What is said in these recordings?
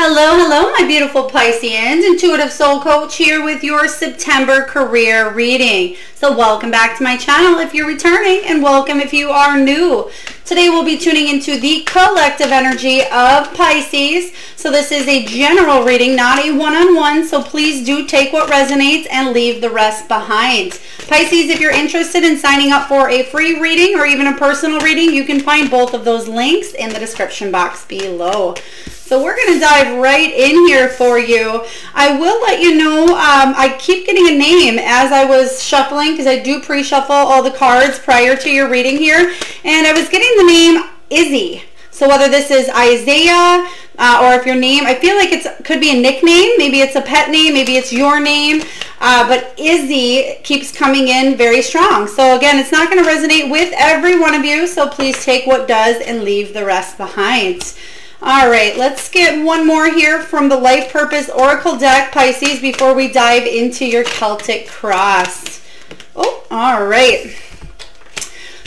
Hello, hello, my beautiful Pisceans. Intuitive Soul Coach here with your September career reading. So welcome back to my channel if you're returning, and welcome if you are new. Today we'll be tuning into the collective energy of Pisces. So this is a general reading, not a one-on-one, so please do take what resonates and leave the rest behind. Pisces, if you're interested in signing up for a free reading or even a personal reading, you can find both of those links in the description box below. So we're going to dive right in here for you. I will let you know, I keep getting a name as I was shuffling, because I do pre-shuffle all the cards prior to your reading here, and I was getting the name Izzy. So whether this is Isaiah, or if your name, I feel like it could be a nickname, maybe it's a pet name, maybe it's your name, but Izzy keeps coming in very strong. So again, it's not going to resonate with every one of you, so please take what does and leave the rest behind. All right, let's get one more here from the Life Purpose Oracle deck, Pisces, before we dive into your Celtic Cross. Oh, all right.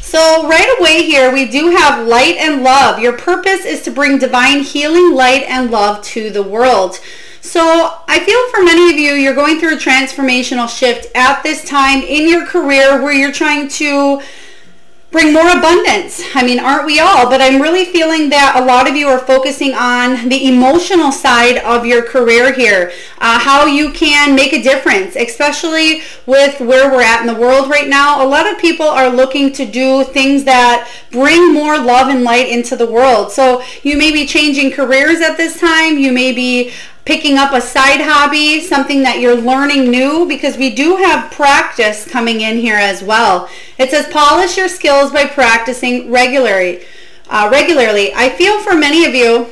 So right away here, we do have light and love. Your purpose is to bring divine healing, light, and love to the world. So I feel for many of you, you're going through a transformational shift at this time in your career where you're trying to bring more abundance. I mean, aren't we all? But I'm really feeling that a lot of you are focusing on the emotional side of your career here. How you can make a difference, especially with where we're at in the world right now. A lot of people are looking to do things that bring more love and light into the world. So you may be changing careers at this time. You may be picking up a side hobby, something that you're learning new, because we do have practice coming in here as well. It says polish your skills by practicing regularly. I feel for many of you,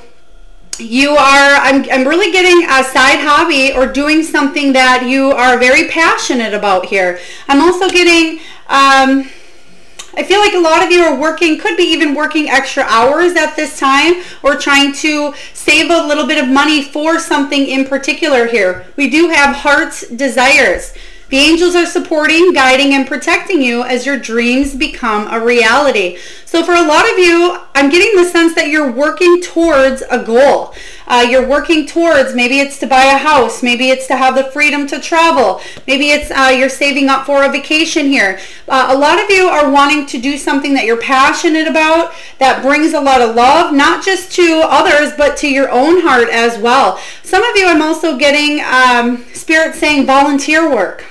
I'm really getting a side hobby or doing something that you are very passionate about here. I'm also getting, I feel like a lot of you are working, could be even working extra hours at this time, or trying to save a little bit of money for something in particular here. We do have heart's desires. The angels are supporting, guiding, and protecting you as your dreams become a reality. So for a lot of you, I'm getting the sense that you're working towards a goal. You're working towards, maybe it's to buy a house, maybe it's to have the freedom to travel, maybe it's you're saving up for a vacation here. A lot of you are wanting to do something that you're passionate about, that brings a lot of love, not just to others, but to your own heart as well. Some of you, I'm also getting Spirit saying volunteer work.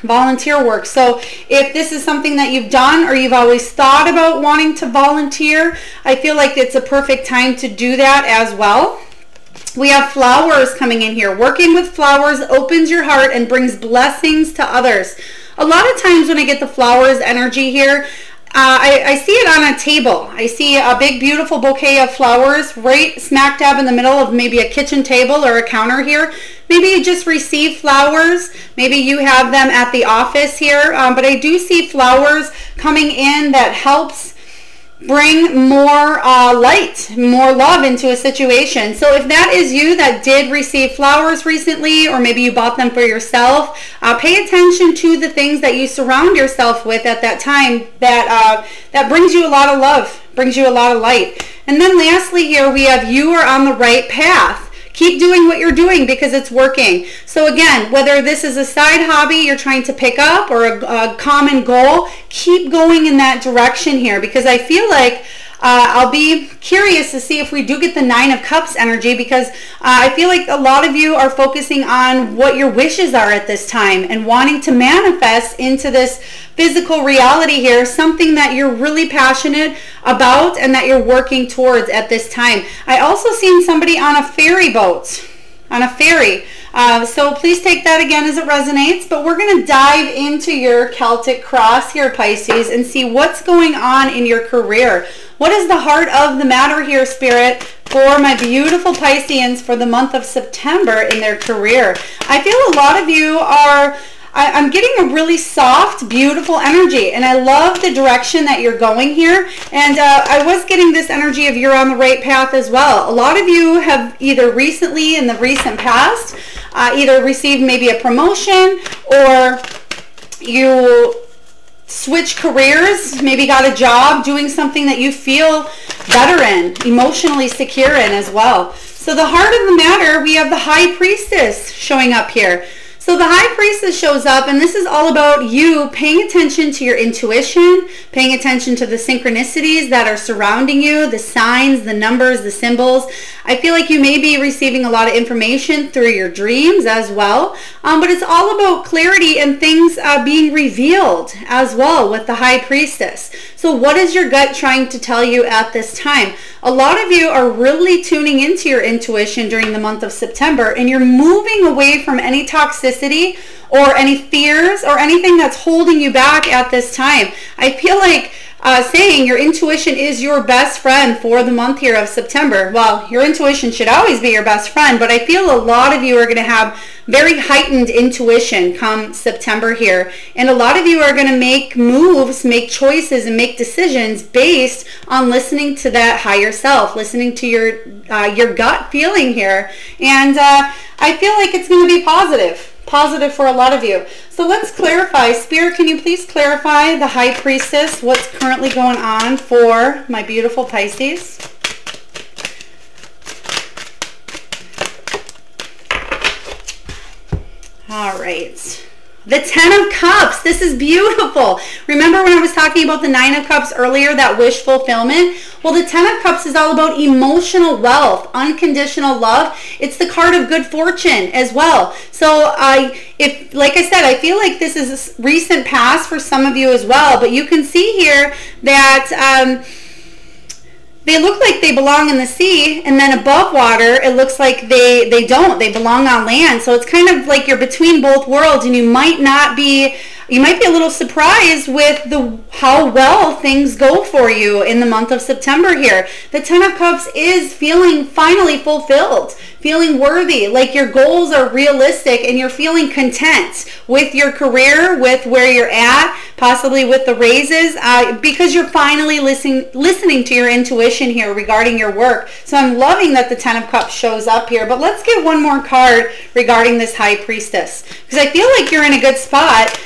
So if this is something that you've done or you've always thought about wanting to volunteer, I feel like it's a perfect time to do that as well. We have flowers coming in here. Working with flowers opens your heart and brings blessings to others. A lot of times when I get the flowers energy here, I see it on a table. I see a big beautiful bouquet of flowers right smack dab in the middle of maybe a kitchen table or a counter here. Maybe you just receive flowers. Maybe you have them at the office here. But I do see flowers coming in that helps bring more light, more love into a situation. So if that is you that did receive flowers recently, or maybe you bought them for yourself, pay attention to the things that you surround yourself with at that time that brings you a lot of love, brings you a lot of light. And then lastly here, we have you are on the right path. Keep doing what you're doing because it's working. So again, whether this is a side hobby you're trying to pick up or a common goal, keep going in that direction here, because I feel like I'll be curious to see if we do get the 9 of Cups energy, because I feel like a lot of you are focusing on what your wishes are at this time and wanting to manifest into this physical reality here, something that you're really passionate about and that you're working towards at this time. I also seen somebody on a ferry boat, on a ferry. So please take that again as it resonates, but we're going to dive into your Celtic Cross here, Pisces, and see what's going on in your career. What is the heart of the matter here, Spirit, for my beautiful Pisceans for the month of September in their career? I feel a lot of you are, I'm getting a really soft, beautiful energy, and I love the direction that you're going here. And I was getting this energy of you're on the right path as well. A lot of you have either recently, in the recent past, either received maybe a promotion, or you switch careers, maybe got a job doing something that you feel better in, emotionally secure in as well. So So the heart of the matter, we have the High Priestess showing up here. So the High Priestess shows up, and this is all about you paying attention to your intuition, paying attention to the synchronicities that are surrounding you, the signs, the numbers, the symbols. I feel like you may be receiving a lot of information through your dreams as well, but it's all about clarity and things being revealed as well with the High Priestess. So what is your gut trying to tell you at this time? A lot of you are really tuning into your intuition during the month of September, and you're moving away from any toxicity or any fears or anything that's holding you back at this time. I feel like saying your intuition is your best friend for the month here of September. Well, your intuition should always be your best friend, but I feel a lot of you are going to have very heightened intuition come September here. And a lot of you are going to make moves, make choices, and make decisions based on listening to that higher self, listening to your gut feeling here. And I feel like it's going to be positive for a lot of you. So let's clarify. Spirit, can you please clarify the High Priestess, what's currently going on for my beautiful Pisces? All right. The 10 of Cups. This is beautiful. Remember when I was talking about the 9 of Cups earlier, that wish fulfillment? Well, the 10 of Cups is all about emotional wealth, unconditional love. It's the card of good fortune as well. So if, like I said, I feel like this is a recent past for some of you as well, but you can see here that they look like they belong in the sea, and then above water it looks like they don't. They belong on land. So it's kind of like you're between both worlds, and you might be a little surprised with how well things go for you in the month of September here. The 10 of Cups is feeling finally fulfilled, feeling worthy, like your goals are realistic, and you're feeling content with your career, with where you're at, possibly with the raises, because you're finally listening to your intuition here regarding your work. So I'm loving that the 10 of Cups shows up here. But let's get one more card regarding this High Priestess, because I feel like you're in a good spot.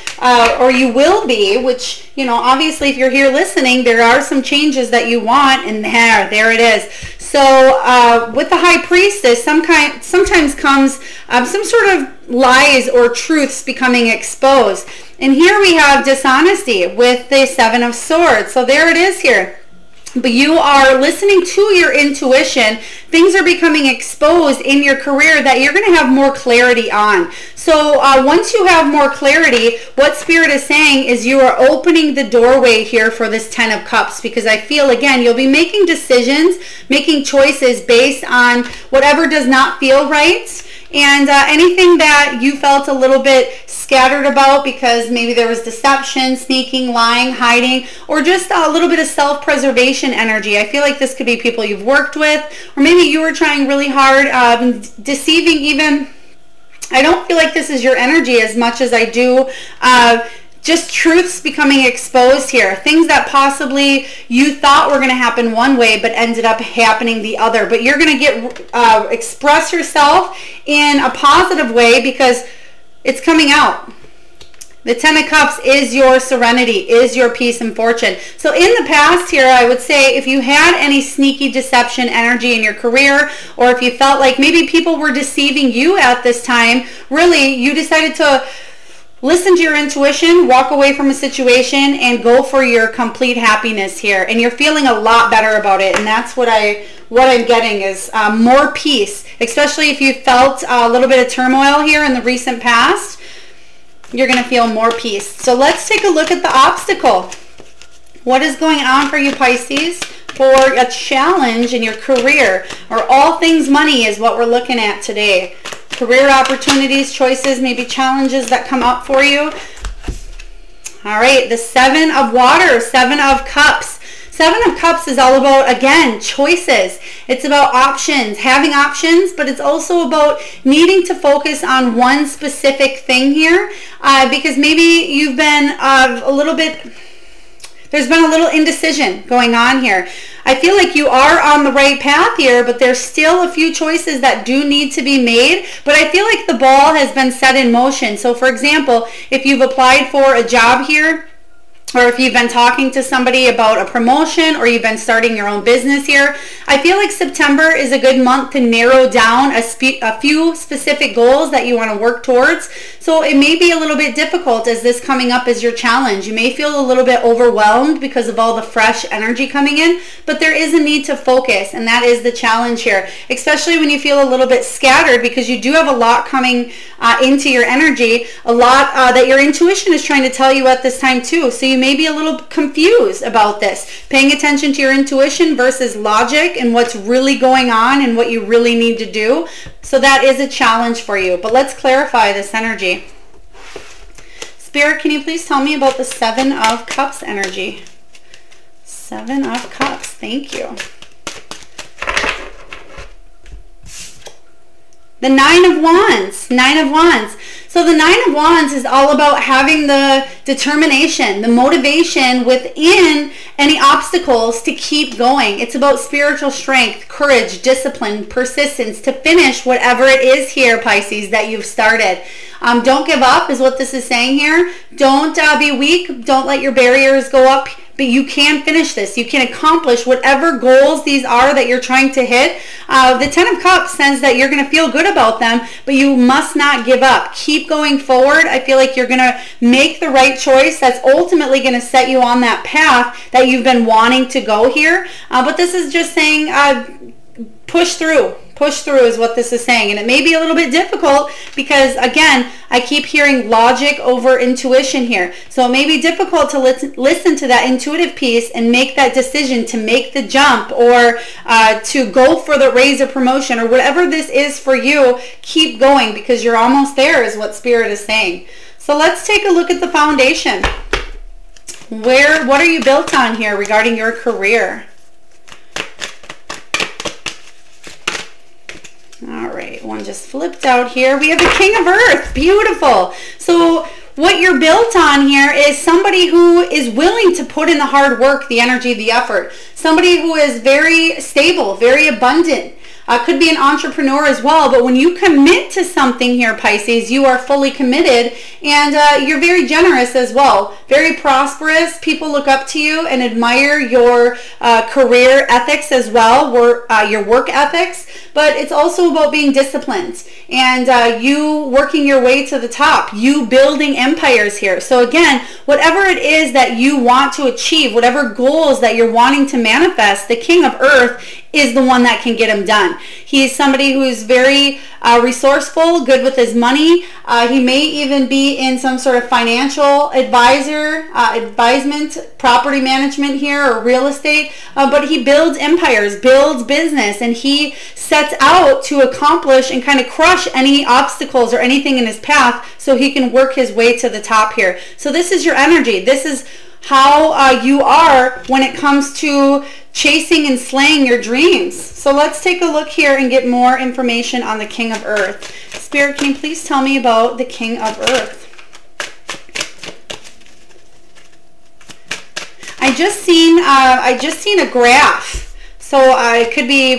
Or you will be, which, you know, obviously if you're here listening, there are some changes that you want, and there it is. So with the High Priestess, sometimes comes some sort of lies or truths becoming exposed. And here we have dishonesty with the 7 of Swords. So there it is here. But you are listening to your intuition. Things are becoming exposed in your career that you're going to have more clarity on. So once you have more clarity, what Spirit is saying is you are opening the doorway here for this 10 of Cups, because I feel, again, you'll be making decisions, making choices based on whatever does not feel right. And anything that you felt a little bit scattered about because maybe there was deception, sneaking, lying, hiding, or just a little bit of self-preservation energy. I feel like this could be people you've worked with, or maybe you were trying really hard, deceiving even. I don't feel like this is your energy as much as I do just truths becoming exposed here. Things that possibly you thought were going to happen one way but ended up happening the other. But you're going to express yourself in a positive way because it's coming out. The 10 of Cups is your serenity, is your peace and fortune. So in the past here, I would say if you had any sneaky deception energy in your career, or if you felt like maybe people were deceiving you at this time, really you decided to listen to your intuition, walk away from a situation, and go for your complete happiness here. And you're feeling a lot better about it. And that's what I'm getting is more peace, especially if you felt a little bit of turmoil here in the recent past. You're going to feel more peace. So let's take a look at the obstacle. What is going on for you, Pisces, for a challenge in your career? Or all things money is what we're looking at today. Career opportunities, choices, maybe challenges that come up for you. All right, the 7 of Water, 7 of Cups. 7 of Cups is all about, again, choices. It's about options, having options, but it's also about needing to focus on one specific thing here because maybe you've been there's been a little indecision going on here. I feel like you are on the right path here, but there's still a few choices that do need to be made. But I feel like the ball has been set in motion. So for example, if you've applied for a job here, or if you've been talking to somebody about a promotion, or you've been starting your own business here, I feel like September is a good month to narrow down a few specific goals that you want to work towards. So it may be a little bit difficult as this coming up is your challenge. You may feel a little bit overwhelmed because of all the fresh energy coming in, but there is a need to focus, and that is the challenge here, especially when you feel a little bit scattered, because you do have a lot coming into your energy, a lot that your intuition is trying to tell you at this time too. So you may be a little confused about this, paying attention to your intuition versus logic and what's really going on and what you really need to do. So that is a challenge for you, but let's clarify this energy. Spirit, can you please tell me about the Seven of Cups energy? Seven of Cups, thank you. The Nine of Wands, Nine of Wands. So the Nine of Wands is all about having the determination, the motivation within any obstacles to keep going. It's about spiritual strength, courage, discipline, persistence to finish whatever it is here, Pisces, that you've started. Don't give up is what this is saying here. Don't be weak. Don't let your barriers go up. But you can finish this. You can accomplish whatever goals these are that you're trying to hit. The Ten of Cups says that you're going to feel good about them, but you must not give up. Keep going forward. I feel like you're going to make the right choice that's ultimately going to set you on that path that you've been wanting to go here. But this is just saying push through. Push through is what this is saying. And it may be a little bit difficult because, again, I keep hearing logic over intuition here. So it may be difficult to listen to that intuitive piece and make that decision to make the jump, or to go for the raise or promotion, or whatever this is for you. Keep going because you're almost there is what Spirit is saying. So let's take a look at the foundation. What are you built on here regarding your career? All right, one just flipped out here. We have the King of Earth. Beautiful. So what you're built on here is somebody who is willing to put in the hard work, the energy, the effort. Somebody who is very stable, very abundant. Could be an entrepreneur as well, but when you commit to something here, Pisces, you are fully committed, and you're very generous as well. Very prosperous. People look up to you and admire your career ethics as well, your work ethics, but it's also about being disciplined and you working your way to the top, you building empires here. So again, whatever it is that you want to achieve, whatever goals that you're wanting to manifest, the King of Earth is the one that can get them done. He's somebody who's very resourceful, good with his money. He may even be in some sort of financial advisement, property management here, or real estate, but he builds empires, builds business, and he sets out to accomplish and kind of crush any obstacles or anything in his path so he can work his way to the top here. So this is your energy. This is how you are when it comes to chasing and slaying your dreams. So let's take a look here and get more information on the King of Earth. Spirit, can you please tell me about the King of Earth? I just seen a graph. So it could be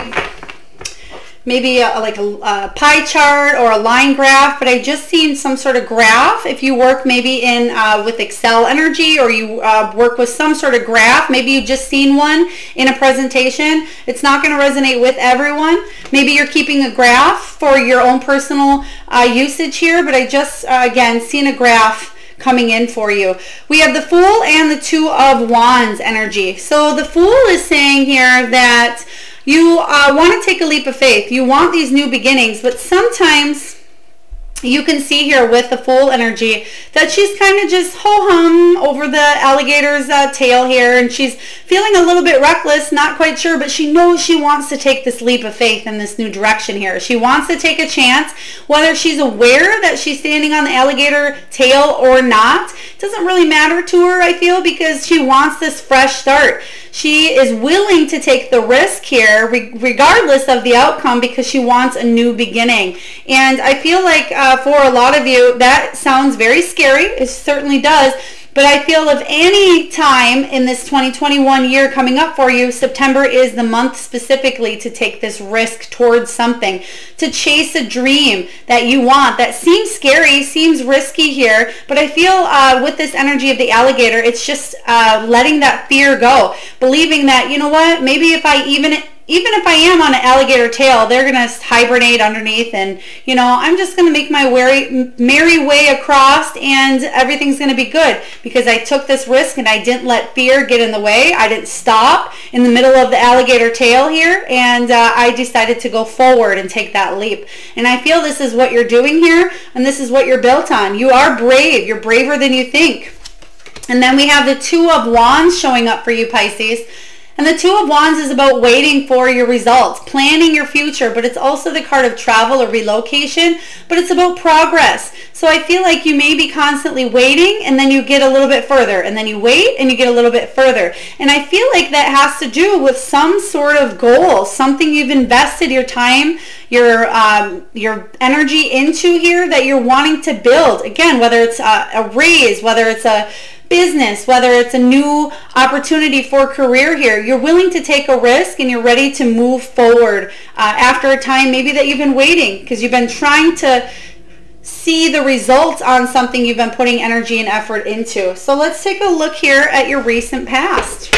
maybe like a pie chart or a line graph, but I just seen some sort of graph. If you work maybe in with Excel energy, or you work with some sort of graph, maybe you just seen one in a presentation. It's not going to resonate with everyone. Maybe you're keeping a graph for your own personal usage here, but I just, again, seen a graph coming in for you. We have the Fool and the Two of Wands energy. So the Fool is saying here that you want to take a leap of faith. You want these new beginnings, but sometimes you can see here with the Fool energy that she's kind of just ho-hum over the alligator's tail here, and she's feeling a little bit reckless, not quite sure, but she knows she wants to take this leap of faith in this new direction here. She wants to take a chance, whether she's aware that she's standing on the alligator tail or not. It doesn't really matter to her, I feel, because she wants this fresh start. She is willing to take the risk here regardless of the outcome because she wants a new beginning. And I feel like for a lot of you that sounds very scary. It certainly does. But I feel if any time in this 2021 year coming up for you, September is the month specifically to take this risk towards something, to chase a dream that you want, that seems scary, seems risky here, but I feel with this energy of the alligator, it's just letting that fear go, believing that, you know what, maybe if I even if I am on an alligator tail, they're going to hibernate underneath, and, you know, I'm just going to make my merry way across, and everything's going to be good because I took this risk and I didn't let fear get in the way. I didn't stop in the middle of the alligator tail here, and I decided to go forward and take that leap. And I feel this is what you're doing here, and this is what you're built on. You are brave. You're braver than you think. And then we have the Two of Wands showing up for you, Pisces. And the Two of Wands is about waiting for your results, planning your future, but it's also the card of travel or relocation, but it's about progress. So I feel like you may be constantly waiting, and then you get a little bit further, and then you wait and you get a little bit further. And I feel like that has to do with some sort of goal, something you've invested your time, your energy into here that you're wanting to build. Again, whether it's a raise, whether it's a business, whether it's a new opportunity for career here, you're willing to take a risk and you're ready to move forward after a time maybe that you've been waiting because you've been trying to see the results on something you've been putting energy and effort into. So let's take a look here at your recent past.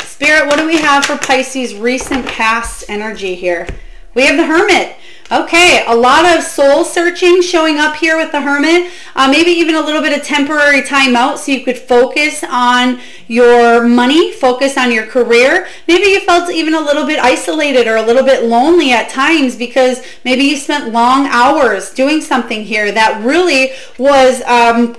Spirit, what do we have for Pisces' recent past energy here? We have the Hermit. Okay, a lot of soul searching showing up here with the Hermit. Maybe even a little bit of temporary time out so you could focus on your money, focus on your career. Maybe you felt even a little bit isolated or a little bit lonely at times because maybe you spent long hours doing something here that really was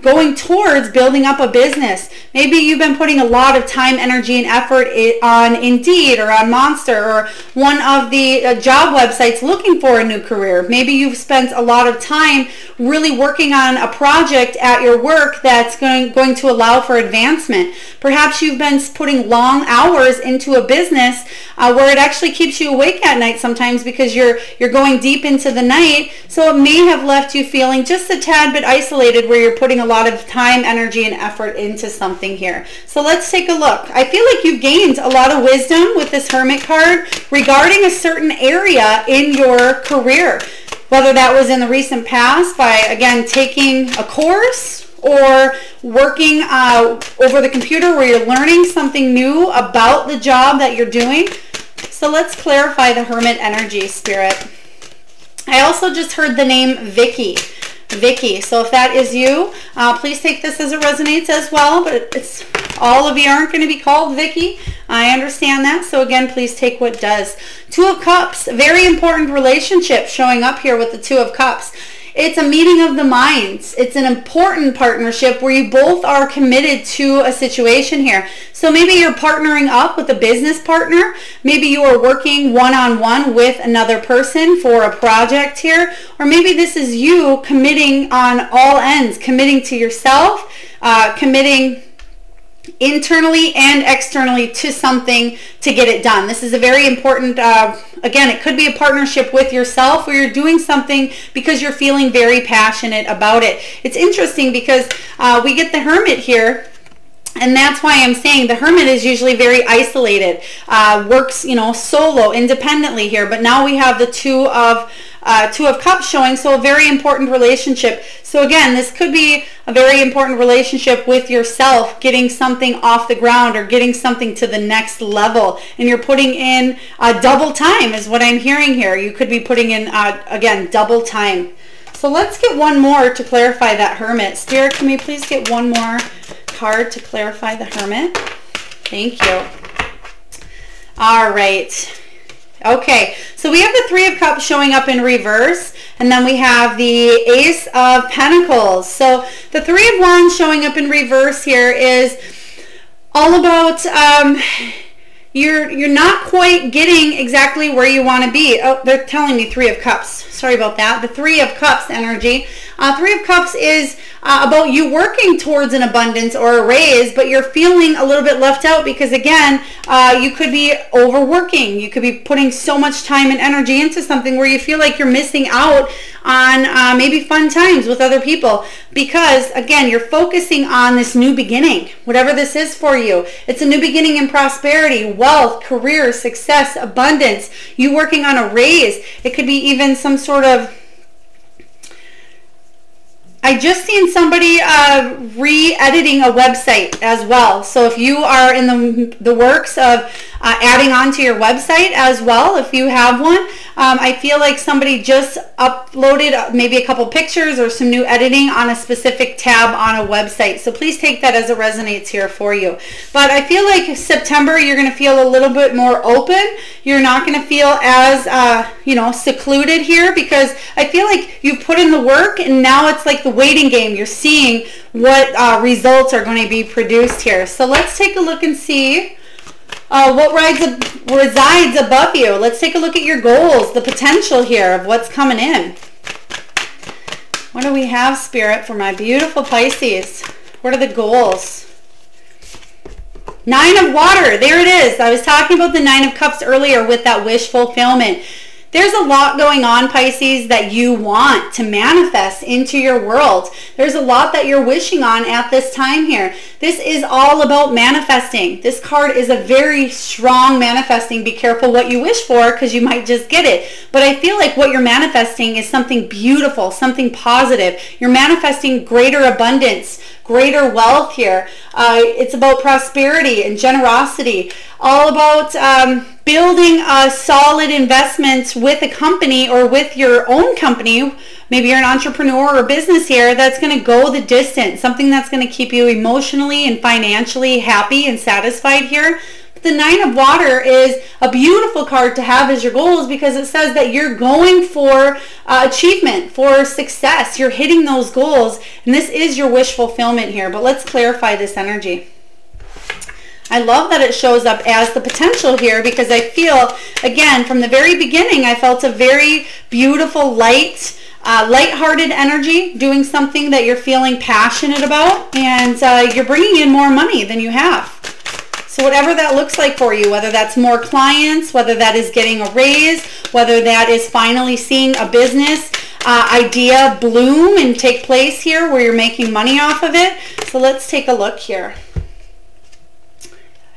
going towards building up a business. Maybe you've been putting a lot of time, energy, and effort on Indeed or on Monster or one of the job websites looking for a new career. Maybe you've spent a lot of time really working on a project at your work that's going to allow for advancement. Perhaps you've been putting long hours into a business where it actually keeps you awake at night sometimes because you're going deep into the night. So it may have left you feeling just a tad bit isolated where you're putting a lot of time, energy, and effort into something here. So let's take a look. I feel like you've gained a lot of wisdom with this Hermit card regarding a certain area in your career, whether that was in the recent past by, again, taking a course or working over the computer where you're learning something new about the job that you're doing. So let's clarify the Hermit energy, Spirit. I also just heard the name Vicky. Vicky. So if that is you, please take this as it resonates as well, but it's all of you aren't going to be called Vicky. I understand that. So again, please take what does. Two of Cups, very important relationship showing up here with the Two of Cups. It's a meeting of the minds. It's an important partnership where you both are committed to a situation here. So maybe you're partnering up with a business partner. Maybe you are working one-on-one with another person for a project here. Or maybe this is you committing on all ends, committing to yourself, committing internally and externally to something to get it done. This is a very important, again, it could be a partnership with yourself where you're doing something because you're feeling very passionate about it. It's interesting because we get the Hermit here, and that's why I'm saying the Hermit is usually very isolated, works, you know, solo, independently here, but now we have the Two of Cups showing, so a very important relationship. So again, this could be a very important relationship with yourself, getting something off the ground or getting something to the next level, and you're putting in double time is what I'm hearing here. You could be putting in, again, double time. So let's get one more to clarify that Hermit. Spirit, can we please get one more card to clarify the Hermit? Thank you. All right. Okay, so we have the Three of Cups showing up in reverse, and then we have the Ace of Pentacles. So the Three of Wands showing up in reverse here is all about you're not quite getting exactly where you want to be. Oh, they're telling me Three of Cups. Sorry about that. The Three of Cups energy. Three of Cups is about you working towards an abundance or a raise, but you're feeling a little bit left out because, again, you could be overworking. You could be putting so much time and energy into something where you feel like you're missing out on maybe fun times with other people because, again, you're focusing on this new beginning, whatever this is for you. It's a new beginning in prosperity, wealth, career, success, abundance, you working on a raise. It could be even some sort of, I just seen somebody re-editing a website as well. So if you are in the works of adding on to your website as well, if you have one, I feel like somebody just uploaded maybe a couple pictures or some new editing on a specific tab on a website. So please take that as it resonates here for you. But I feel like September, you're going to feel a little bit more open. You're not going to feel as, you know, secluded here because I feel like you put in the work and now it's like the waiting game. You're seeing what results are going to be produced here. So let's take a look and see what resides above you. Let's take a look at your goals, the potential here of what's coming in. What do we have, Spirit, for my beautiful Pisces? What are the goals? Nine of Water. There it is. I was talking about the Nine of Cups earlier with that wish fulfillment. There's a lot going on, Pisces, that you want to manifest into your world. There's a lot that you're wishing on at this time here. This is all about manifesting. This card is a very strong manifesting. Be careful what you wish for because you might just get it. But I feel like what you're manifesting is something beautiful, something positive. You're manifesting greater abundance, greater wealth here. It's about prosperity and generosity, all about building a solid investment with a company or with your own company. Maybe you're an entrepreneur or business here that's going to go the distance, something that's going to keep you emotionally and financially happy and satisfied here. But the Nine of Water is a beautiful card to have as your goals because it says that you're going for achievement, for success. You're hitting those goals, and this is your wish fulfillment here. But let's clarify this energy. I love that it shows up as the potential here because I feel, again, from the very beginning, I felt a very beautiful, light-hearted energy, doing something that you're feeling passionate about, and you're bringing in more money than you have. So whatever that looks like for you, whether that's more clients, whether that is getting a raise, whether that is finally seeing a business idea bloom and take place here where you're making money off of it. So let's take a look here.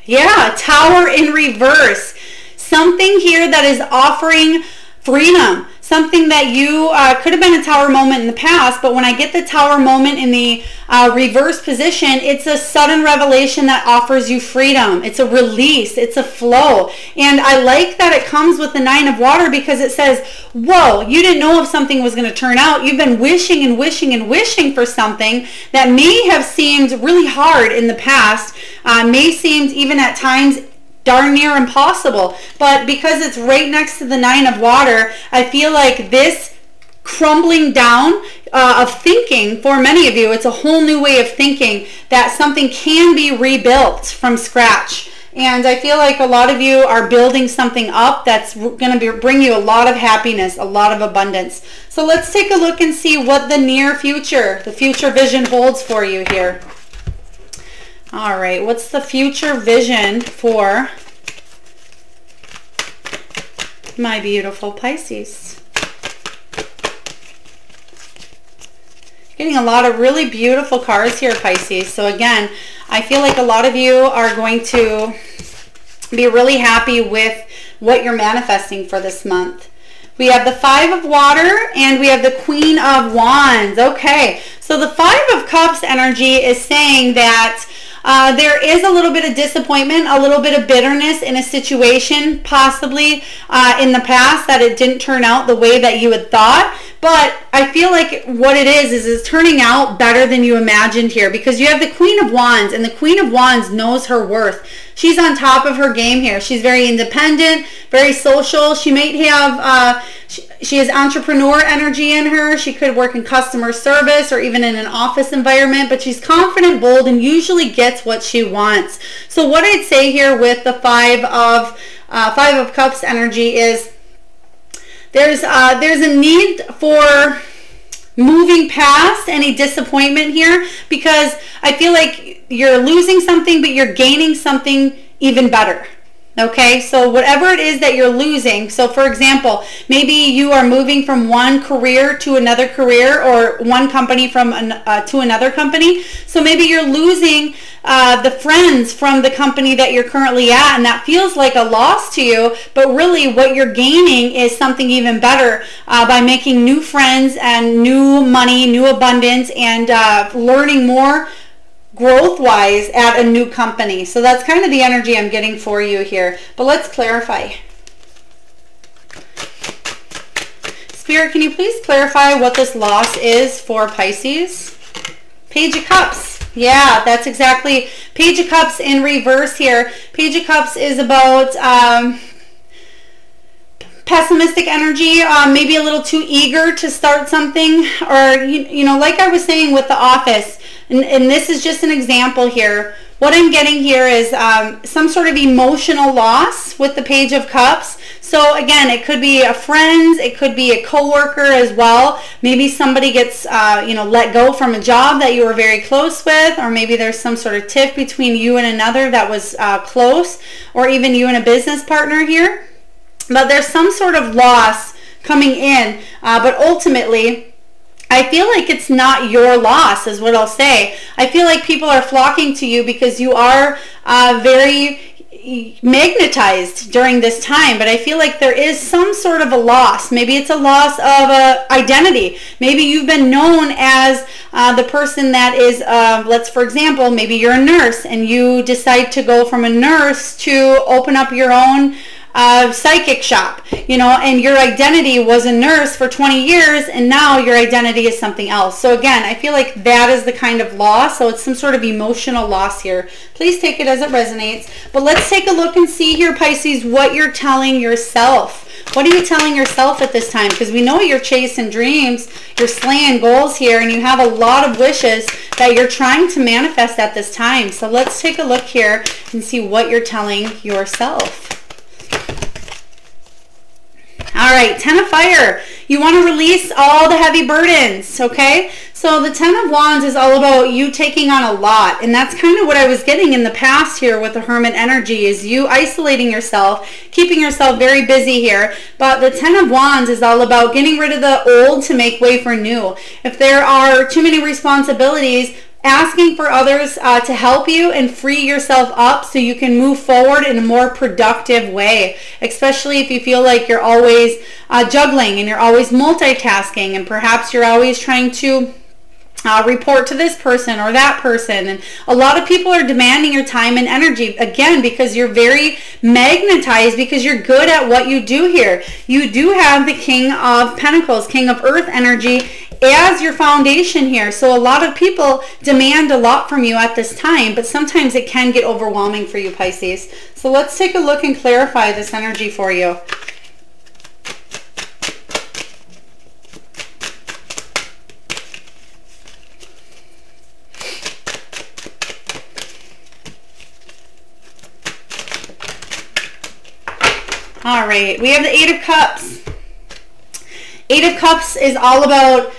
Yeah, Tower in reverse. Something here that is offering freedom. Something that you could have been a Tower moment in the past, but when I get the Tower moment in the reverse position, it's a sudden revelation that offers you freedom. It's a release. It's a flow. And I like that it comes with the Nine of Water because it says, whoa, you didn't know if something was going to turn out. You've been wishing and wishing and wishing for something that may have seemed really hard in the past, may seemed even at times darn near impossible, but because it's right next to the Nine of Water, I feel like this crumbling down of thinking, for many of you, it's a whole new way of thinking that something can be rebuilt from scratch. And I feel like a lot of you are building something up that's going to bring you a lot of happiness, a lot of abundance. So let's take a look and see what the near future, the future vision holds for you here. All right, what's the future vision for my beautiful Pisces? Getting a lot of really beautiful cards here, Pisces. So again, I feel like a lot of you are going to be really happy with what you're manifesting for this month. We have the Five of Water and we have the Queen of Wands. Okay, so the Five of Cups energy is saying that there is a little bit of disappointment, a little bit of bitterness in a situation, possibly in the past, that it didn't turn out the way that you had thought. But I feel like what it is it's turning out better than you imagined here, because you have the Queen of Wands, and the Queen of Wands knows her worth. She's on top of her game here. She's very independent, very social. She might have, she has entrepreneur energy in her. She could work in customer service or even in an office environment, but she's confident, bold, and usually gets what she wants. So what I'd say here with the Five of Cups energy is there's a need for moving past any disappointment here, because I feel like you're losing something, but you're gaining something even better. Okay, so whatever it is that you're losing, so for example, maybe you are moving from one career to another career, or one company from to another company. So maybe you're losing the friends from the company that you're currently at, and that feels like a loss to you, but really what you're gaining is something even better by making new friends and new money, new abundance, and learning more growth-wise at a new company. So that's kind of the energy I'm getting for you here. But let's clarify. Spirit, can you please clarify what this loss is for Pisces? Page of Cups. Yeah, that's exactly. Page of Cups in reverse here. Page of Cups is about pessimistic energy, maybe a little too eager to start something, or you know, like I was saying with the office, and this is just an example here. What I'm getting here is some sort of emotional loss with the Page of Cups. So again, it could be a friend, it could be a coworker as well. Maybe somebody gets you know, let go from a job that you were very close with, or maybe there's some sort of tiff between you and another that was close, or even you and a business partner here. But there's some sort of loss coming in, but ultimately, I feel like it's not your loss is what I'll say. I feel like people are flocking to you because you are very magnetized during this time, but I feel like there is some sort of a loss. Maybe it's a loss of identity. Maybe you've been known as the person that is, for example, maybe you're a nurse and you decide to go from a nurse to open up your own psychic shop, you know, and your identity was a nurse for 20 years and now your identity is something else. So again, I feel like that is the kind of loss. So it's some sort of emotional loss here. Please take it as it resonates. But let's take a look and see here, Pisces, what you're telling yourself. What are you telling yourself at this time? Because we know you're chasing dreams, you're slaying goals here, and you have a lot of wishes that you're trying to manifest at this time. So let's take a look here and see what you're telling yourself. All right, 10 of Fire. You want to release all the heavy burdens, okay? So the 10 of Wands is all about you taking on a lot, and that's kind of what I was getting in the past here with the Hermit energy, is you isolating yourself, keeping yourself very busy here. But the 10 of Wands is all about getting rid of the old to make way for new. If there are too many responsibilities, asking for others to help you and free yourself up so you can move forward in a more productive way, especially if you feel like you're always juggling and you're always multitasking, and perhaps you're always trying to report to this person or that person, and a lot of people are demanding your time and energy, again, because you're very magnetized, because you're good at what you do here. You do have the King of Pentacles, King of Earth energy, as your foundation here. So a lot of people demand a lot from you at this time, but sometimes it can get overwhelming for you, Pisces. So let's take a look and clarify this energy for you. All right, we have the 8 of Cups. 8 of Cups is all about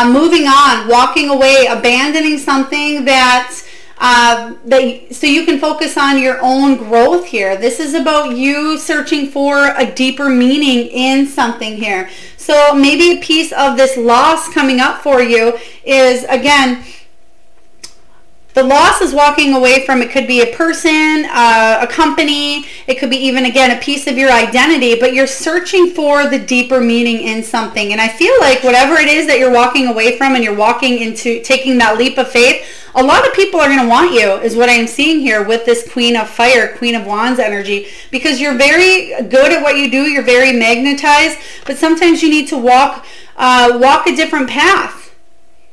moving on, walking away, abandoning something that so you can focus on your own growth here. This is about you searching for a deeper meaning in something here. So maybe a piece of this loss coming up for you is, again, the loss is walking away from, it could be a person, a company, it could be even, again, a piece of your identity, but you're searching for the deeper meaning in something. And I feel like whatever it is that you're walking away from and you're walking into taking that leap of faith, a lot of people are going to want you, is what I'm seeing here with this Queen of Fire, Queen of Wands energy, because you're very good at what you do, you're very magnetized, but sometimes you need to walk a different path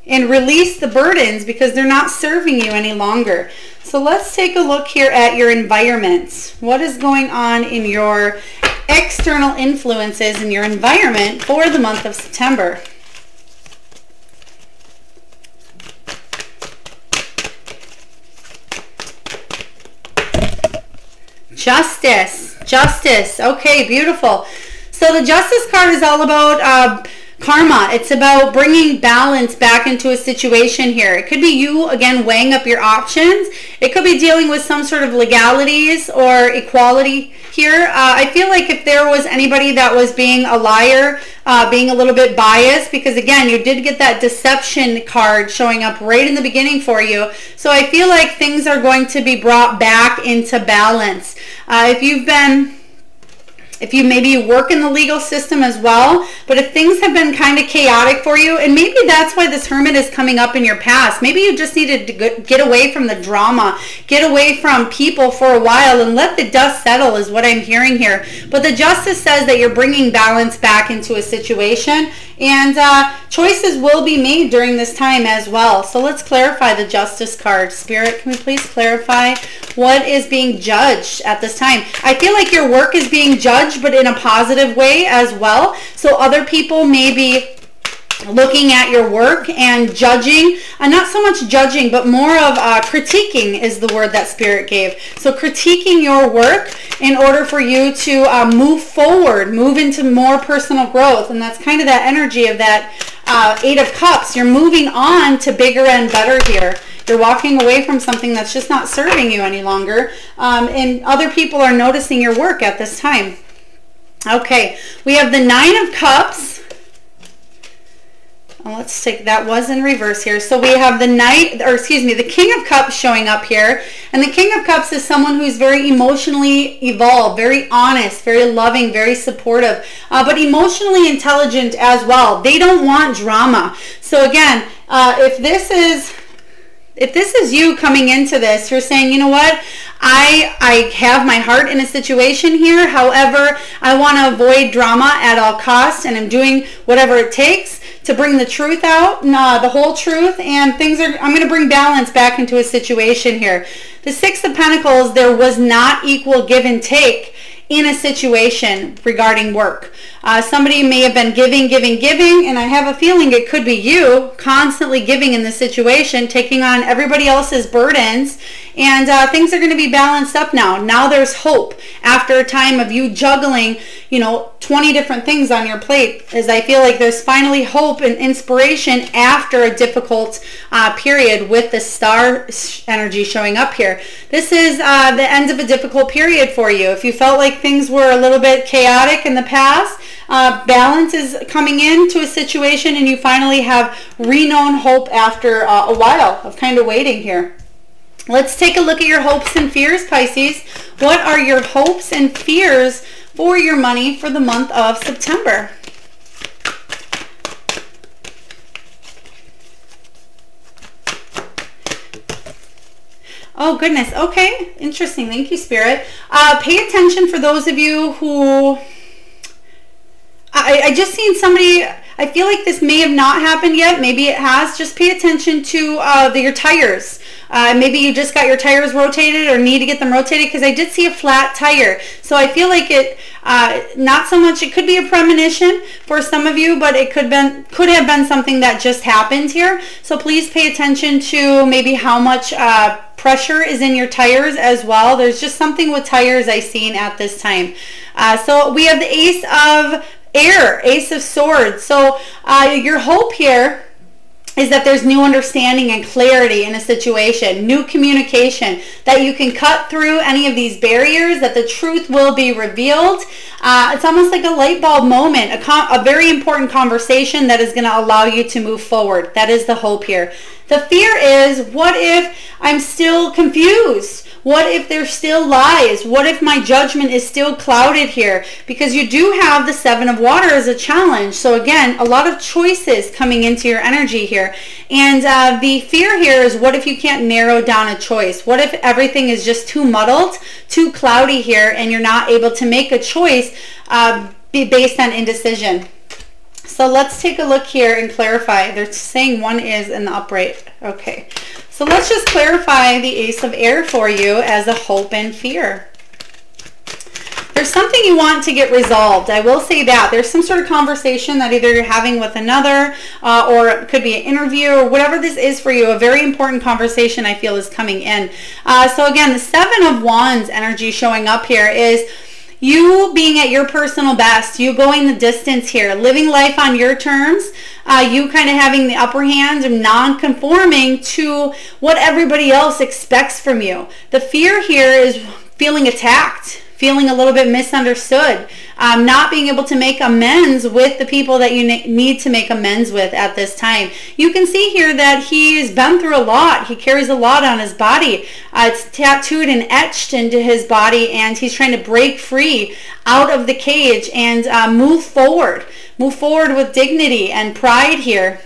and release the burdens because they're not serving you any longer. So let's take a look here at your environment. What is going on in your external influences in your environment for the month of September? Justice. Justice. Okay, beautiful. So the Justice card is all about karma. It's about bringing balance back into a situation here. It could be you, again, weighing up your options. It could be dealing with some sort of legalities or equality here. I feel like if there was anybody that was being a liar, being a little bit biased, because again, you did get that deception card showing up right in the beginning for you. So I feel like things are going to be brought back into balance. If you maybe work in the legal system as well, but if things have been kind of chaotic for you, and maybe that's why this Hermit is coming up in your past. Maybe you just needed to get away from the drama, get away from people for a while and let the dust settle is what I'm hearing here. But the Justice says that you're bringing balance back into a situation, and choices will be made during this time as well. So let's clarify the Justice card. Spirit, can we please clarify what is being judged at this time? I feel like your work is being judged, but in a positive way as well. So other people may be looking at your work and judging, not so much judging, but more of critiquing is the word that Spirit gave. So critiquing your work in order for you to move forward, move into more personal growth. And that's kind of that energy of that Eight of Cups. You're moving on to bigger and better here. You're walking away from something that's just not serving you any longer. And other people are noticing your work at this time. Okay, we have the Nine of Cups. Let's take, that was in reverse here. So we have the the King of Cups showing up here. And the King of Cups is someone who's very emotionally evolved, very honest, very loving, very supportive, but emotionally intelligent as well. They don't want drama. So again, if this is you coming into this, you're saying, you know what? I have my heart in a situation here. However, I want to avoid drama at all costs, and I'm doing whatever it takes to bring the truth out, the whole truth, and I'm going to bring balance back into a situation here. The Six of Pentacles, there was not equal give and take in a situation regarding work. Somebody may have been giving, and I have a feeling it could be you constantly giving in this situation, taking on everybody else's burdens, and things are going to be balanced up now. Now there's hope after a time of you juggling, 20 different things on your plate, as I feel like there's finally hope and inspiration after a difficult period with the star energy showing up here. This is the end of a difficult period for you. If you felt like things were a little bit chaotic in the past, balance is coming into a situation, and you finally have reknown hope after a while of kind of waiting here. Let's take a look at your hopes and fears, Pisces. What are your hopes and fears for your money for the month of September? Oh, goodness. Okay. Interesting. Thank you, Spirit. Pay attention for those of you who... I just seen somebody... I feel like this may have not happened yet. Maybe it has. Just pay attention to your tires. Maybe you just got your tires rotated or need to get them rotated, because I did see a flat tire. So I feel like it, not so much, it could be a premonition for some of you, but it could have been something that just happened here. So please pay attention to maybe how much pressure is in your tires as well. There's just something with tires I seen at this time. So we have the Ace of Air, Ace of Swords. So your hope here is that there's new understanding and clarity in a situation, new communication, that you can cut through any of these barriers, that the truth will be revealed. It's almost like a light bulb moment, a very important conversation that is going to allow you to move forward. That is the hope here. The fear is, what if I'm still confused? What if there's still lies? What if my judgment is still clouded here? Because you do have the Seven of Water as a challenge. So again, a lot of choices coming into your energy here. And the fear here is, what if you can't narrow down a choice? What if everything is just too muddled, too cloudy here, and you're not able to make a choice based on indecision? So let's take a look here and clarify. They're saying one is in the upright. Okay. So let's just clarify the Ace of Air for you as a hope and fear. There's something you want to get resolved. I will say that. There's some sort of conversation that either you're having with another or it could be an interview or whatever this is for you. A very important conversation I feel is coming in. So again, the Seven of Wands energy showing up here is, you being at your personal best, you going the distance here, living life on your terms, you kind of having the upper hand and non-conforming to what everybody else expects from you. The fear here is feeling attacked, feeling a little bit misunderstood, not being able to make amends with the people that you need to make amends with at this time. You can see here that he's been through a lot. He carries a lot on his body. It's tattooed and etched into his body, and he's trying to break free out of the cage and move forward with dignity and pride here.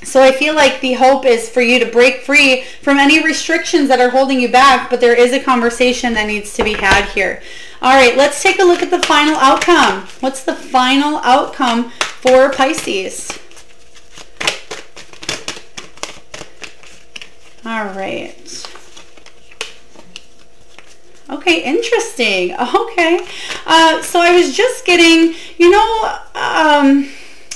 So I feel like the hope is for you to break free from any restrictions that are holding you back, but there is a conversation that needs to be had here. All right, let's take a look at the final outcome. What's the final outcome for Pisces? All right. Okay, interesting. Okay. So I was just getting,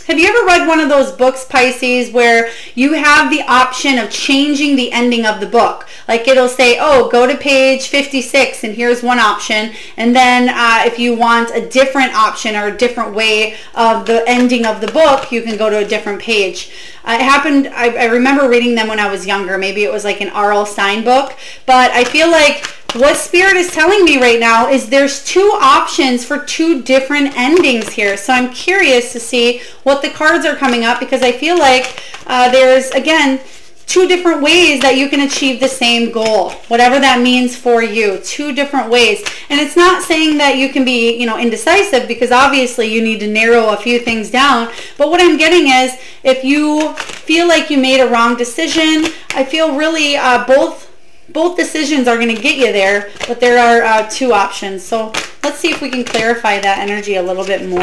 have you ever read one of those books, Pisces, where you have the option of changing the ending of the book? Like it'll say, oh, go to page 56 and here's one option. And then if you want a different option or a different way of the ending of the book, you can go to a different page. It happened, I remember reading them when I was younger. Maybe it was like an Welz-Stein book. But I feel like what Spirit is telling me right now is there's two options for two different endings here. So I'm curious to see what the cards are coming up, because I feel like there's, again, two different ways that you can achieve the same goal, whatever that means for you. Two different ways. And it's not saying that you can be, indecisive, because obviously you need to narrow a few things down. But what I'm getting is, if you feel like you made a wrong decision, I feel really both decisions are going to get you there, but there are two options. So let's see if we can clarify that energy a little bit more.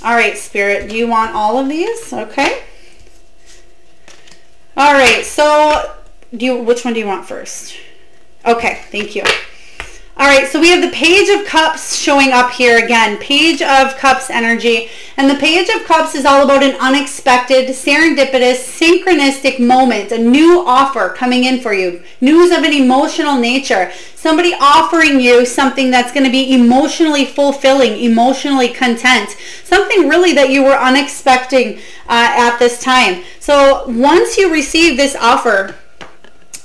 All right, Spirit, do you want all of these? Okay. All right, so which one do you want first? Okay, thank you. All right, so we have the Page of Cups showing up here again. Page of Cups energy. And the Page of Cups is all about an unexpected, serendipitous, synchronistic moment. A new offer coming in for you. News of an emotional nature. Somebody offering you something that's going to be emotionally fulfilling, emotionally content. Something really that you were unexpecting at this time. So once you receive this offer,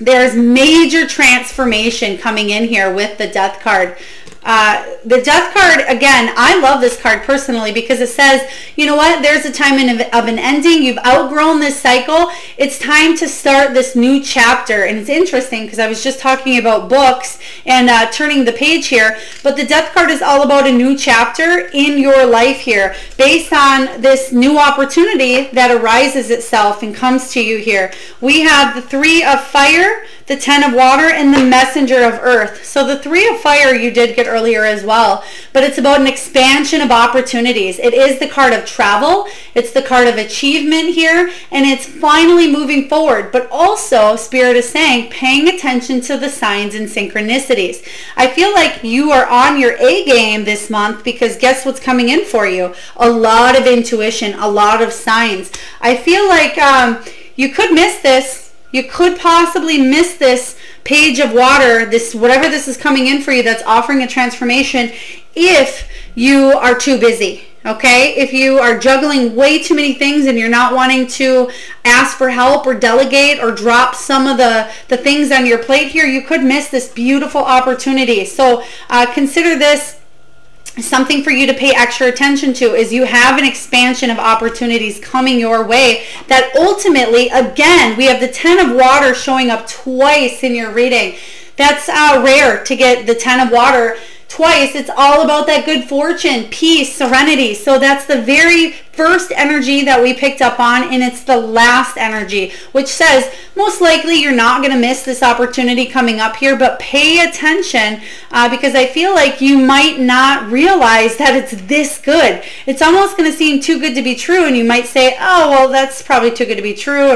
there's major transformation coming in here with the Death card. The Death card, again, I love this card personally because it says, you know what, there's a time of an ending. You've outgrown this cycle. It's time to start this new chapter. And it's interesting because I was just talking about books and turning the page here, but the Death card is all about a new chapter in your life here based on this new opportunity that arises itself and comes to you here. We have the Three of Fire, the Ten of Water, and the Messenger of Earth. So the Three of Fire you did get earlier as well, but it's about an expansion of opportunities. It is the card of travel. It's the card of achievement here, and it's finally moving forward. But also, Spirit is saying, paying attention to the signs and synchronicities. I feel like you are on your A game this month because guess what's coming in for you? A lot of intuition, a lot of signs. I feel like you could miss this. You could possibly miss this Page of Water, this whatever this is coming in for you that's offering a transformation, if you are too busy, okay? If you are juggling way too many things and you're not wanting to ask for help or delegate or drop some of the things on your plate here, you could miss this beautiful opportunity. So consider this something for you to pay extra attention to, is you have an expansion of opportunities coming your way that ultimately, again, we have the Ten of Water showing up twice in your reading. That's rare to get the Ten of Water twice. It's all about that good fortune, peace, serenity. So that's the very first energy that we picked up on, and it's the last energy, which says most likely you're not going to miss this opportunity coming up here, but pay attention because I feel like you might not realize that it's this good. It's almost going to seem too good to be true, and you might say, oh, well, that's probably too good to be true.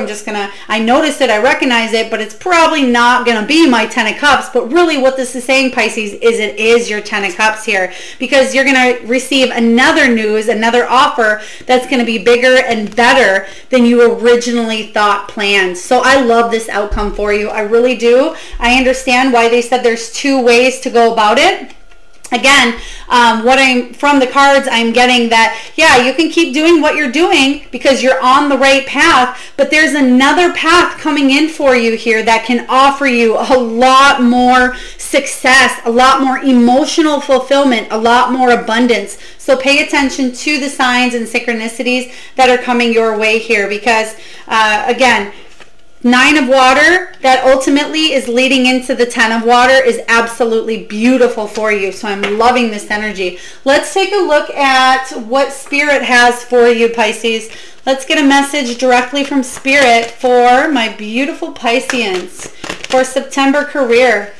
I noticed it, I recognize it, but it's probably not going to be my Ten of Cups. But really what this is saying, Pisces, is it is your Ten of Cups here, because you're going to receive another news, another offer that's going to be bigger and better than you originally thought planned. So I love this outcome for you. I really do. I understand why they said there's two ways to go about it. Again, from the cards, I'm getting that, yeah, you can keep doing what you're doing because you're on the right path, but there's another path coming in for you here that can offer you a lot more success, a lot more emotional fulfillment, a lot more abundance. So pay attention to the signs and synchronicities that are coming your way here because, again, 9 of water that ultimately is leading into the 10 of water is absolutely beautiful for you. So I'm loving this energy. Let's take a look at what Spirit has for you, Pisces. Let's get a message directly from Spirit for my beautiful Pisceans for September career.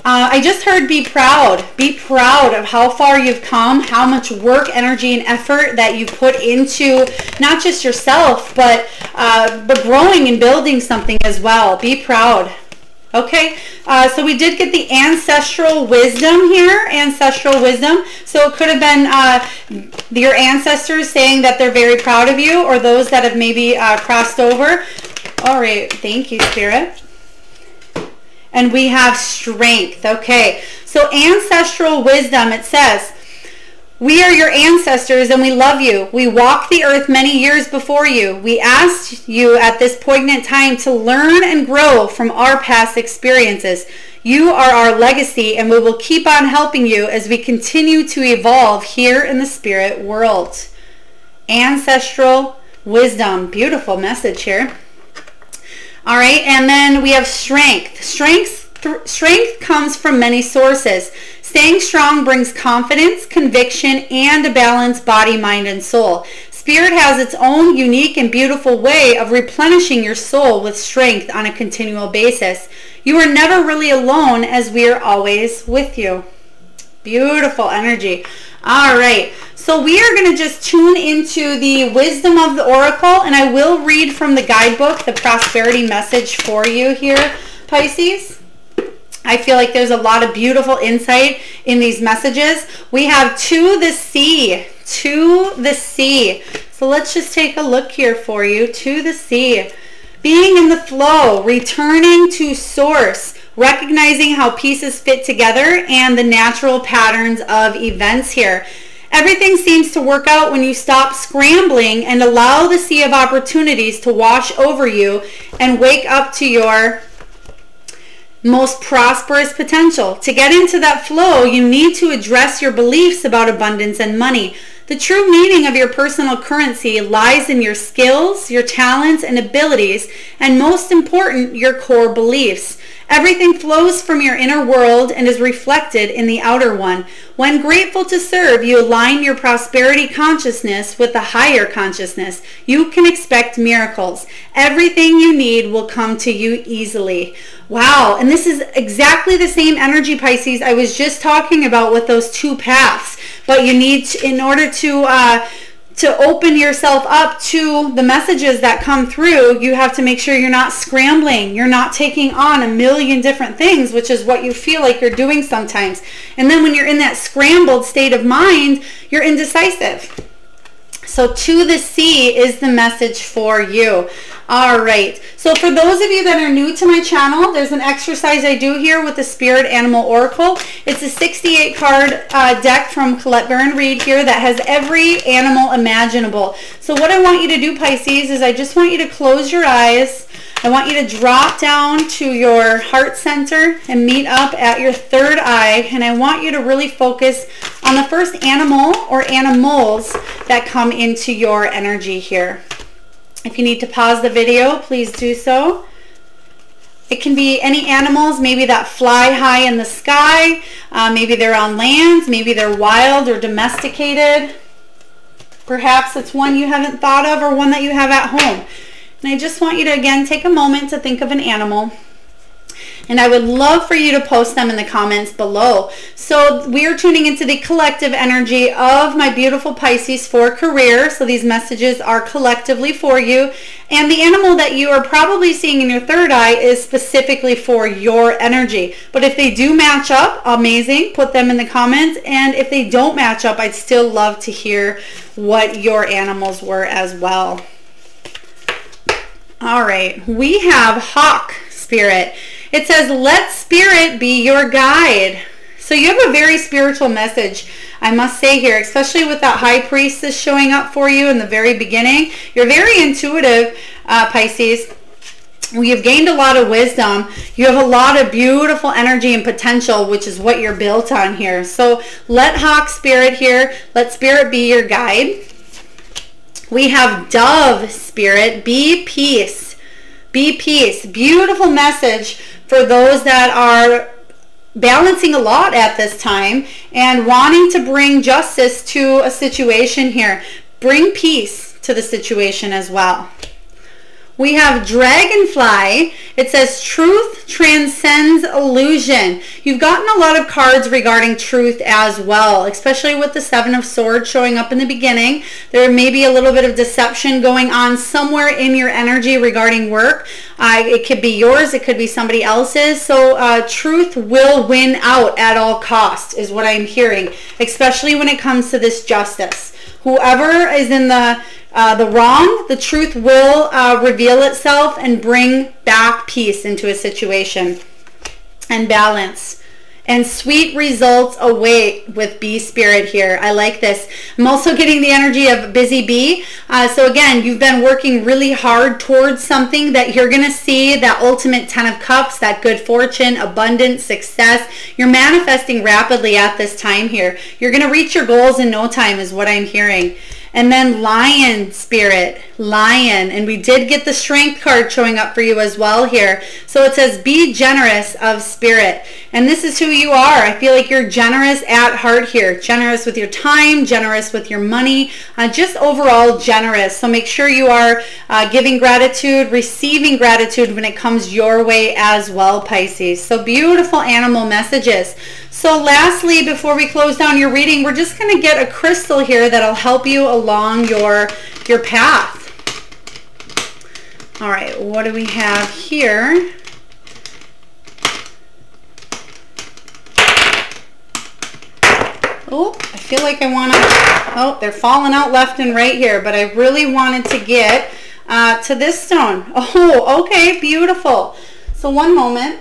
I just heard be proud. Be proud of how far you've come, how much work, energy, and effort that you put into not just yourself, but growing and building something as well. Be proud. Okay, so we did get the Ancestral Wisdom here, Ancestral Wisdom. So it could have been your ancestors saying that they're very proud of you, or those that have maybe crossed over. All right, thank you, Spirit. And we have Strength. Okay, so Ancestral Wisdom, it says, we are your ancestors and we love you. We walked the earth many years before you. We asked you at this poignant time to learn and grow from our past experiences. You are our legacy and we will keep on helping you as we continue to evolve here in the spirit world. Ancestral Wisdom. Beautiful message here. All right, and then we have Strength. Strength comes from many sources. Staying strong brings confidence, conviction, and a balanced body, mind, and soul. Spirit has its own unique and beautiful way of replenishing your soul with strength on a continual basis. You are never really alone as we are always with you. Beautiful energy. All right, so we are going to just tune into the wisdom of the oracle, and I will read from the guidebook the prosperity message for you here, Pisces. I feel like there's a lot of beautiful insight in these messages. We have to the sea, to the sea. So let's just take a look here for you. To the sea. Being in the flow, returning to source, recognizing how pieces fit together and the natural patterns of events here. Everything seems to work out when you stop scrambling and allow the sea of opportunities to wash over you and wake up to your most prosperous potential. To get into that flow, you need to address your beliefs about abundance and money. The true meaning of your personal currency lies in your skills, your talents and abilities, and most important, your core beliefs. Everything flows from your inner world and is reflected in the outer one. When grateful to serve, you align your prosperity consciousness with the higher consciousness. You can expect miracles. Everything you need will come to you easily. Wow, and this is exactly the same energy, Pisces, I was just talking about with those two paths. But you need to, in order to open yourself up to the messages that come through, you have to make sure you're not scrambling. You're not taking on a million different things, which is what you feel like you're doing sometimes. And then when you're in that scrambled state of mind, you're indecisive. So to the sea is the message for you. All right. So for those of you that are new to my channel, there's an exercise I do here with the Spirit Animal Oracle. It's a 68 card deck from Collette Baron-Reid here that has every animal imaginable. So what I want you to do, Pisces, is I just want you to close your eyes. I want you to drop down to your heart center and meet up at your third eye. And I want you to really focus on the first animal or animals that come into your energy here. If you need to pause the video, please do so. It can be any animals, maybe that fly high in the sky. Maybe they're on land. Maybe they're wild or domesticated. Perhaps it's one you haven't thought of or one that you have at home. And I just want you to, again, take a moment to think of an animal. And I would love for you to post them in the comments below. So we are tuning into the collective energy of my beautiful Pisces for career. So these messages are collectively for you. And the animal that you are probably seeing in your third eye is specifically for your energy. But if they do match up, amazing. Put them in the comments. And if they don't match up, I'd still love to hear what your animals were as well. All right, we have Hawk Spirit. It says, let Spirit be your guide. So you have a very spiritual message, I must say here, especially with that High Priestess showing up for you in the very beginning. You're very intuitive, Pisces. You've gained a lot of wisdom. You have a lot of beautiful energy and potential, which is what you're built on here. So let Hawk Spirit here, let Spirit be your guide. We have Dove Spirit, be peace. Be peace. Beautiful message for those that are balancing a lot at this time and wanting to bring justice to a situation here. Bring peace to the situation as well. We have Dragonfly. It says truth transcends illusion. You've gotten a lot of cards regarding truth as well, especially with the Seven of Swords showing up in the beginning. There may be a little bit of deception going on somewhere in your energy regarding work. It could be yours. It could be somebody else's. So truth will win out at all costs is what I'm hearing, especially when it comes to this justice. Whoever is in the wrong, the truth will reveal itself and bring back peace into a situation and balance. And sweet results await with Bee Spirit here. I like this. I'm also getting the energy of Busy Bee. So again, you've been working really hard towards something that you're going to see, that ultimate 10 of Cups, that good fortune, abundance, success. You're manifesting rapidly at this time here. You're going to reach your goals in no time is what I'm hearing. And then Lion Spirit, Lion. And we did get the Strength card showing up for you as well here. So it says, be generous of spirit. And this is who you are. I feel like you're generous at heart here. Generous with your time, generous with your money, just overall generous. So make sure you are giving gratitude, receiving gratitude when it comes your way as well, Pisces. So beautiful animal messages. So lastly, before we close down your reading, we're just going to get a crystal here that'll help you along your path. All right, what do we have here? Oh, I feel like I want to, oh, they're falling out left and right here, but I really wanted to get to this stone. Oh, okay, beautiful. So one moment.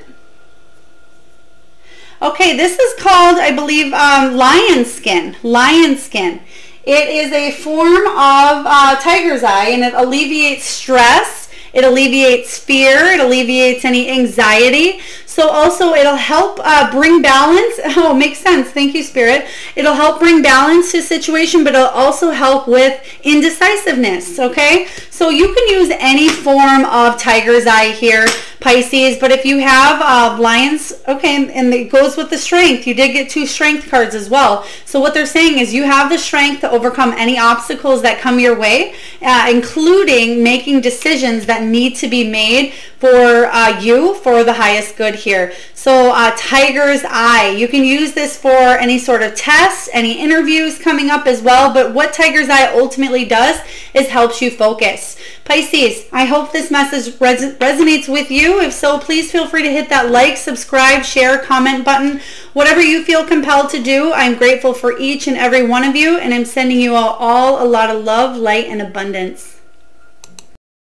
Okay, this is called, I believe, lion skin. Lion skin. It is a form of tiger's eye, and it alleviates stress. It alleviates fear. It alleviates any anxiety. So also it'll help bring balance. Oh, makes sense. Thank you, Spirit. It'll help bring balance to a situation, but it'll also help with indecisiveness, okay? So you can use any form of tiger's eye here, Pisces, but if you have lions, okay, and it goes with the strength. You did get 2 strength cards as well. So what they're saying is you have the strength to overcome any obstacles that come your way, including making decisions that need to be made for you, for the highest good here. So tiger's eye, you can use this for any sort of test, any interviews coming up as well, but what tiger's eye ultimately does is helps you focus. Pisces, I hope this message resonates with you. If so, please feel free to hit that like, subscribe, share, comment button, whatever you feel compelled to do. I'm grateful for each and every one of you, and I'm sending you all a lot of love, light, and abundance.